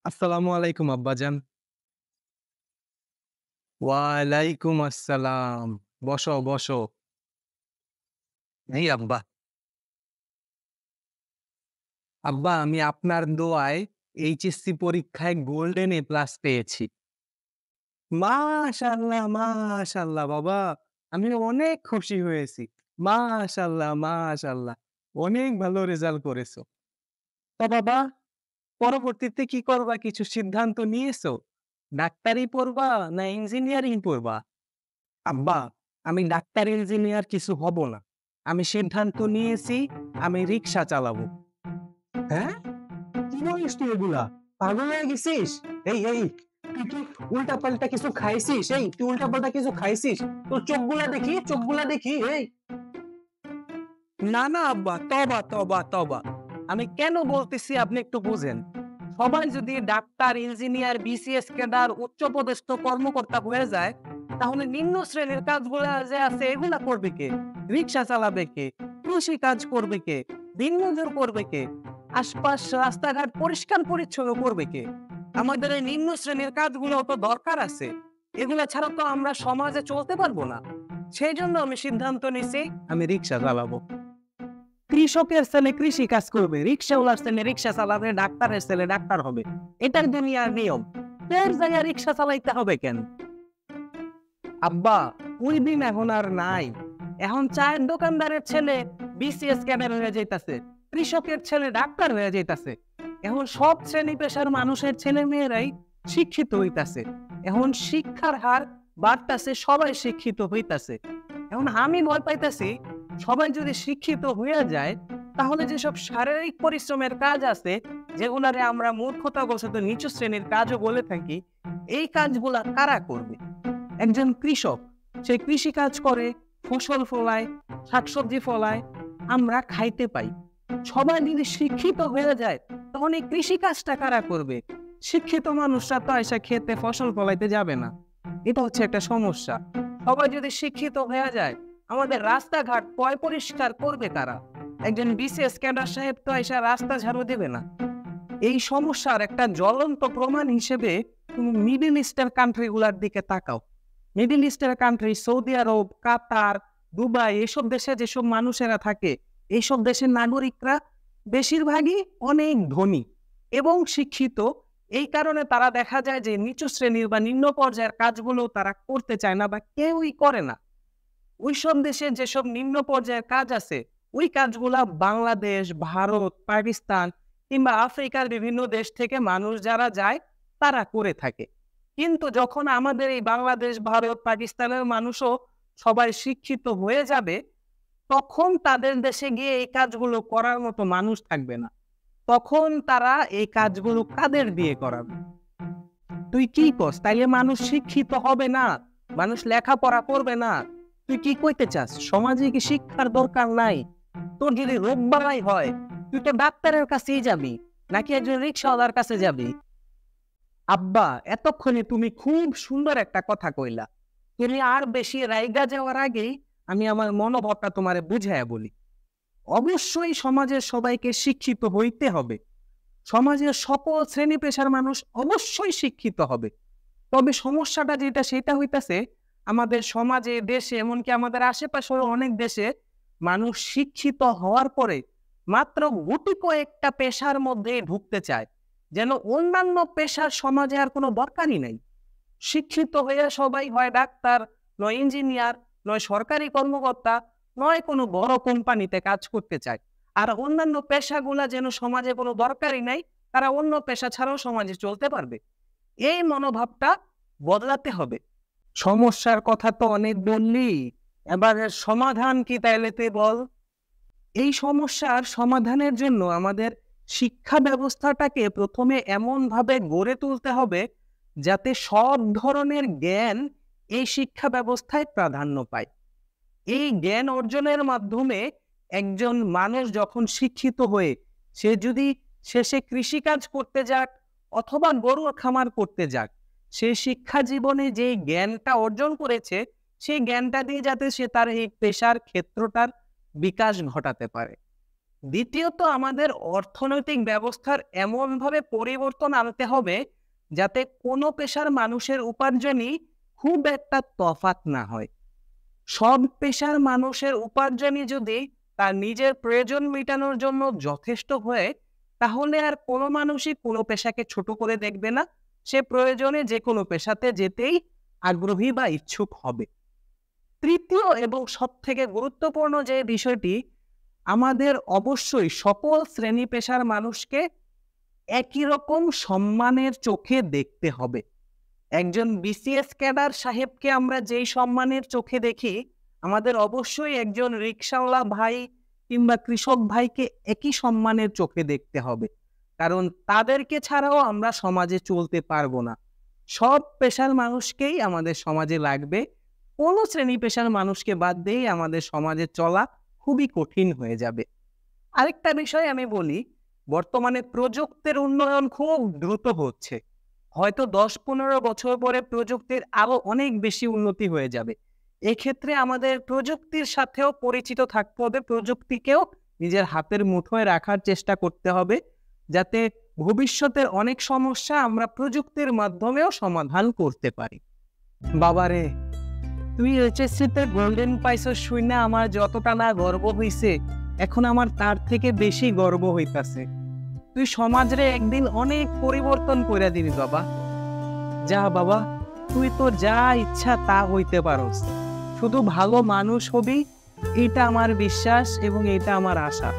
আসসালামু আলাইকুম আব্বাজান। ওয়ালাইকুম আসসালাম। বসো, বসো। এই আব্বা। আব্বা আমি আপনার দোয়ায় এইচএসসি পরীক্ষায় গোল্ডেন এ প্লাস পেয়েছি। মাশাআল্লাহ, মাশাআল্লাহ বাবা। আমি অনেক খুশি হয়েছি। মাশাআল্লাহ, মাশাআল্লাহ। অনেক ভালো রেজাল্ট করেছো। তা বাবা পরবর্তীতে কি করবা কিছু সিদ্ধান্ত নিয়েছো? ডাক্তারি পড়বা না ইঞ্জিনিয়ারিং পড়বা? আব্বা আমি ডাক্তার ইঞ্জিনিয়ার কিছু হব না। আমি সিদ্ধান্ত নিয়েছি আমি রিক্সা চালাবো। হ্যাঁ? কি বলিস তুই এগুলা? পাগল হয়ে গেছিস? এই তুই কি উল্টাপাল্টা কিছু খাইছিস? তুই উল্টাপাল্টা কিছু খাইছিস? তোর চোখগুলা দেখি, চোখগুলা দেখি। না, না আব্বা, তওবা, তওবা, তওবা। আমি কেন বলতেছি আপনি একটু বুঝেন। সবাই যদি ডাক্তার, ইঞ্জিনিয়ার, বিসিএস ক্যাডার, উচ্চপদস্থ কর্মকর্তা হয়ে যায়, তাহলে নিম্ন শ্রেণীর কাজগুলা যে আছে এগুলা করবে কে? রিক্সা চালাবে কে? কৃষি কাজ করবে কে? দিনমজুর করবে কে? আশপাশ রাস্তাঘাট পরিষ্কার পরিচ্ছন্ন করবে কে? আমাদের এই নিম্ন শ্রেণীর কাজগুলোও তো দরকার আছে। এগুলা ছাড়া তো আমরা সমাজে চলতে পারবো না। সেইজন্য আমি সিদ্ধান্ত নিছি আমি রিক্সা চালাবো। কৃষকের ছেলে কৃষি কাজ করবে, রিক্সাওয়ালার ছেলে রিক্সা চালাবে, ডাক্তারের ছেলে ডাক্তার হবে। এটার দুনিয়ার নিয়ম। তোর জায়গায় রিক্সা চালাইতে হবে কেন? আব্বা ওই দিন এখন আর নাই। এখন চায়ের দোকানদারের ছেলে বিসিএস ক্যাডার হয়ে যাইতাছে, কৃষকের ছেলে ডাক্তার হয়ে যাইতাছে। এখন সব শ্রেণী পেশার মানুষের ছেলে মেয়েরাই শিক্ষিত হইতাছে। এখন শিক্ষার হার বাড়তাছে, সবাই শিক্ষিত হইতাছে। এখন আমি ভয় পাইতাছি সবাই যদি শিক্ষিত হয়ে যায় তাহলে যেসব শারীরিক পরিশ্রমের কাজ আছে যেগুলারে আমরা মূর্খতাবশত নিচু শ্রেণীর কাজও বলে থাকি, এই কাজগুলা কারা করবে? একজন কৃষক, সে কৃষি কাজ করে, ফসল ফলায়, শাকসবজি ফলায়, আমরা খাইতে পাই। সবাই যদি শিক্ষিত হয়ে যায় তখন এই কৃষি কাজটা কারা করবে? শিক্ষিত মানুষরা তো এসে খেতে ফসল ফলাইতে যাবে না। এটা হচ্ছে একটা সমস্যা। সবাই যদি শিক্ষিত হয়ে যায় আমাদের রাস্তাঘাট পয় পরিষ্কার করবে কারা? একজন বিসিএস ক্যাডার সাহেব তো এসে রাস্তা ঝাড়ু দেবে না। এই সমস্যার একটা জ্বলন্ত প্রমাণ হিসেবে তুমি মিডল ইস্টার্ন কান্ট্রি গুলার দিকে তাকাও। মিডল ইস্টার্ন কান্ট্রি, সৌদি আরব, কাতার, দুবাই, এসব দেশে যেসব মানুষেরা থাকে, এইসব দেশের নাগরিকরা বেশিরভাগই অনেক ধনী এবং শিক্ষিত। এই কারণে তারা দেখা যায় যে নিচু শ্রেণীর বা নিম্ন পর্যায়ের কাজগুলো তারা করতে চায় না বা কেউই করে না। ওইসব দেশে যেসব নিম্ন পর্যায়ের কাজ আছে ওই কাজগুলা বাংলাদেশ, ভারত, পাকিস্তান কিংবা আফ্রিকার বিভিন্ন দেশ থেকে মানুষ যারা যায় তারা করে থাকে। কিন্তু যখন আমাদের এই বাংলাদেশ, ভারত, পাকিস্তানের মানুষও সবাই শিক্ষিত হয়ে যাবে তখন তাদের দেশে গিয়ে এই কাজগুলো করার মতো মানুষ থাকবে না। তখন তারা এই কাজগুলো কাদের দিয়ে করাবে? তুই কি করস? তাইলে মানুষ শিক্ষিত হবে না, মানুষ লেখাপড়া করবে না। তুই কি কইতে চাস? সমাজে কি শিক্ষার দরকার নাই? তোর যদি রোগ বালাই হয় তুই তো ডাক্তারের কাছেই যাবি নাকি একজন রিক্সাওয়ালার কাছে যাবি? আব্বা এতক্ষণে তুমি খুব সুন্দর একটা কথা কইলা। তুমি আর বেশি রাইগা যাওয়ার আগেই আমি আমার মনোভাবটা তোমারে বুঝাইয়া বলি। অবশ্যই সমাজের সবাইকে শিক্ষিত হইতে হবে। সমাজের সকল শ্রেণী পেশার মানুষ অবশ্যই শিক্ষিত হবে। তবে সমস্যাটা যেটা সেটা হইতাছে আমাদের সমাজে, দেশে, এমনকি আমাদের আশেপাশেও অনেক দেশে মানুষ শিক্ষিত হওয়ার পরে মাত্র গুটি কয়েকটা পেশার মধ্যে ঢুকতে চায়, যেন অন্যান্য পেশার সমাজে আর কোনো দরকারই নাই। শিক্ষিত হয়ে সবাই হয় ডাক্তার, নয় ইঞ্জিনিয়ার, নয় সরকারি কর্মকর্তা, নয় কোনো বড় কোম্পানিতে কাজ করতে চায়। আর অন্যান্য পেশাগুলা যেন সমাজে কোনো দরকারই নাই, তারা অন্য পেশা ছাড়াও সমাজে চলতে পারবে। এই মনোভাবটা বদলাতে হবে। সমস্যার কথা তো অনেক বললি, এবার এর সমাধান কি তাইলে তুই বল? এই সমস্যার সমাধানের জন্য আমাদের শিক্ষা ব্যবস্থাটাকে প্রথমে এমনভাবে গড়ে তুলতে হবে যাতে সব ধরনের জ্ঞান এই শিক্ষা ব্যবস্থায় প্রাধান্য পায়। এই জ্ঞান অর্জনের মাধ্যমে একজন মানুষ যখন শিক্ষিত হয়ে সে যদি শেষে কৃষিকাজ করতে যাক অথবা গরুর খামার করতে যাক, সে শিক্ষা জীবনে যে জ্ঞানটা অর্জন করেছে সেই জ্ঞানটা দিয়ে যাতে সে তার এই পেশার ক্ষেত্রটার বিকাশ ঘটাতে পারে। দ্বিতীয়ত আমাদের অর্থনৈতিক ব্যবস্থার এমনভাবে পরিবর্তন আনতে হবে যাতে কোনো পেশার মানুষের উপার্জনই খুব একটা তফাৎ না হয়। সব পেশার মানুষের উপার্জনই যদি তার নিজের প্রয়োজন মেটানোর জন্য যথেষ্ট হয়, তাহলে আর কোনো মানুষই কোনো পেশাকে ছোট করে দেখবে না। সে প্রয়োজনে যে কোনো পেশাতে যেতেই আগ্রহী বা ইচ্ছুক হবে। তৃতীয় এবং সবথেকে গুরুত্বপূর্ণ যে বিষয়টি, আমাদের অবশ্যই সকল শ্রেণী পেশার মানুষকে একই রকম সম্মানের চোখে দেখতে হবে। একজন বিসিএস ক্যাডার সাহেবকে আমরা যেই সম্মানের চোখে দেখি, আমাদের অবশ্যই একজন রিকশাওয়ালা ভাই কিংবা কৃষক ভাইকে একই সম্মানের চোখে দেখতে হবে। কারণ তাদেরকে ছাড়াও আমরা সমাজে চলতে পারবো না। সব পেশার মানুষকেই আমাদের সমাজে লাগবে। কোনো শ্রেণী পেশার মানুষকে বাদ দিয়েই আমাদের সমাজে চলা খুবই কঠিন হয়ে যাবে। আরেকটা বিষয় আমি বলি, বর্তমানে প্রযুক্তির উন্নয়ন খুব দ্রুত হচ্ছে। হয়তো 10-15 বছর পরে প্রযুক্তির আরো অনেক বেশি উন্নতি হয়ে যাবে। এক্ষেত্রে আমাদের প্রযুক্তির সাথেও পরিচিত থাকতে হবে, প্রযুক্তিকেও নিজের হাতের মুঠোয় রাখার চেষ্টা করতে হবে, যাতে ভবিষ্যতের অনেক সমস্যা আমরা প্রযুক্তির মাধ্যমেও সমাধান করতে পারি। বাবারে, তুই এইচএসসিতে গোল্ডেন পাইছো শুনে আমার যতটা না গর্ব হইছে, এখন আমার তার থেকে বেশি গর্ব হইতাছে। তুই সমাজরে একদিন অনেক পরিবর্তন করে দিবি বাবা। যা বাবা, তুই তো যা ইচ্ছা তা হইতে পারস। শুধু ভালো মানুষ হবি, এটা আমার বিশ্বাস এবং এটা আমার আশা।